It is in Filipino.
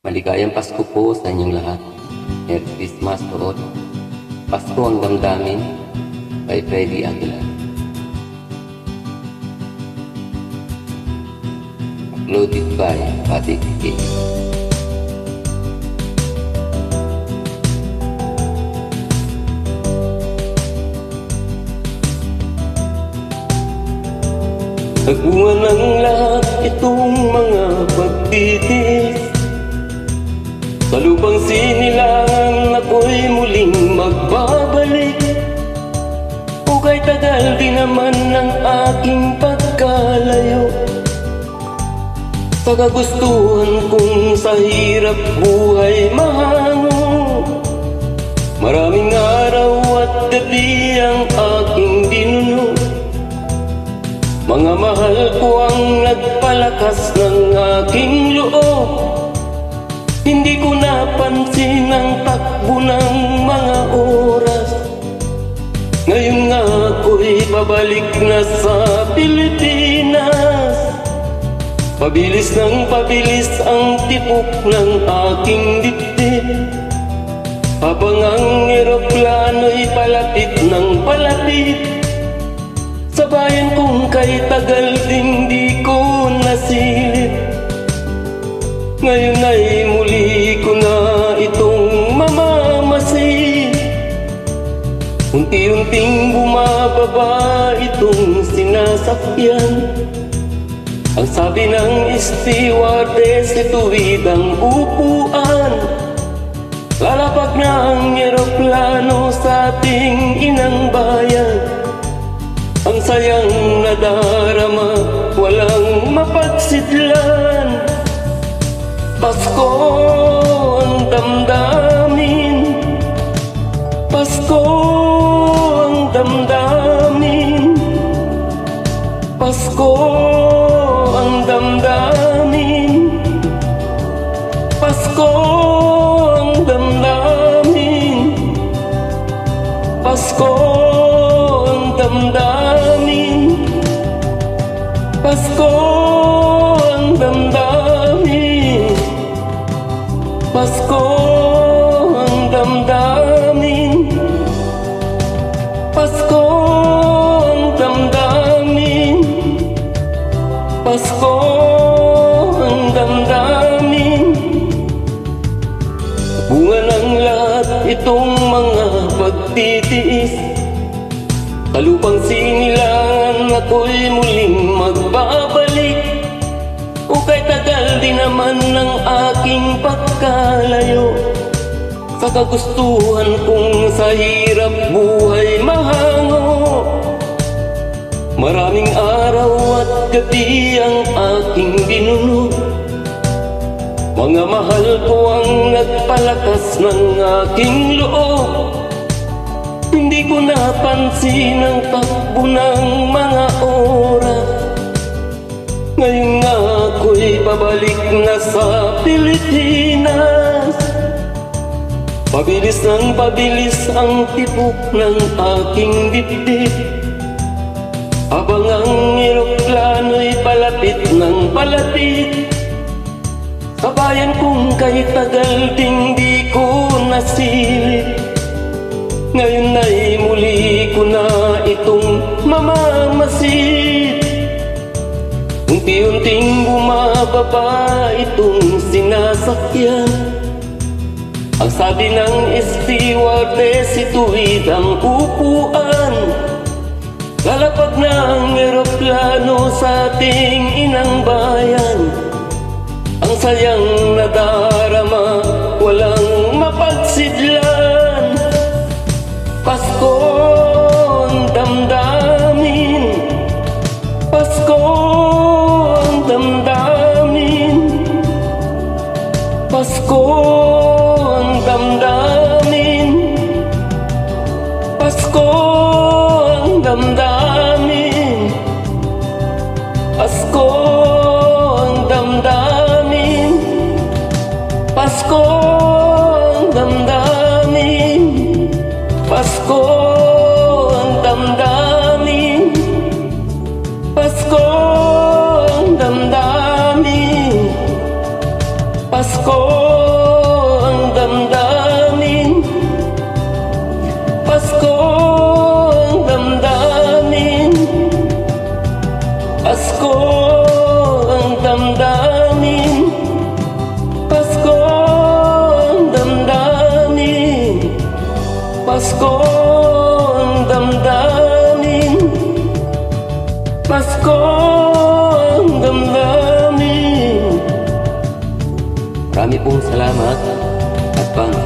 Maligayang Pasko po sa inyong lahat. Merry Christmas po. Pasko ang damdamin by Freddy Aguilar. Uploaded by Patik King. Nagbunga ng lahat itong mga pagtitis. Sa lupang sinilangan ako'y muling magbabalik. O kay tagal din naman ng aking pagkalayo. Sa kagustuhan kong sa hirap buhay mahango. Maraming araw at gabi ang aking dinuno. Mga mahal ko ang nagpalakas ng aking loob. Hindi ko napansin ang takbo ng mga oras. Ngayon nga ako'y babalik na sa Pilipinas. Pabilis ng pabilis ang tipok ng aking dibdib. Habang ang eroplano'y palapit ng palapit. Sa bayan kong kay tagal ding di ko nasilip. Ngayon ay muli ko na itong mamamasid. Unti-unting bumababa itong sinasakyan. Ang sabi ng stewardess, ituwid ang upuan. Lalapag na ang eroplano sa ating inang bayan. Ang sayang nadarama, walang mapagsidlan. Pasko ang damdamin. Pasko ang damdamin. Pasko ang damdamin. Pasko ang damdamin. Pasko ang damdamin. Pasko ang damdamin. Pasko ang damdamin. Pasko ang damdamin. Pasko ang damdamin. Bunga ng lahat itong mga pagtitiis. Sa lupang sinilangan ako'y muling magbabalik. O kay tagal din naman ng aking pagkalayo. Sa kagustuhan kong sa hirap buhay mahango. Maraming araw at gabi ang aking dinuno. Mga mahal ko ang nagpalakas ng aking loob. Hindi ko napansin ang takbo ng mga oras. Ngayon nga ako'y babalik na sa Pilipinas. Pabilis ng pabilis ang tipok ng aking dibdib. Habang ang eroplano'y palapit ng palapit. Sa bayan kong kay tagal ding di ko nasilip. Ngayon ay muli ko na itong mamamasid. Unti-unting bumababa itong sinasakyan. Ang sabi ng stewardess, ituwid ang upuan. Lalapag na ang eroplano sa ating inang bayan. Ang sayang nadarama, walang mapagsidlan. Pasko ang damdamin. Pasko ang damdamin. Pasko ang damdamin. Pasko ang damdamin. Pasko ang damdamin. Marami pong salamat at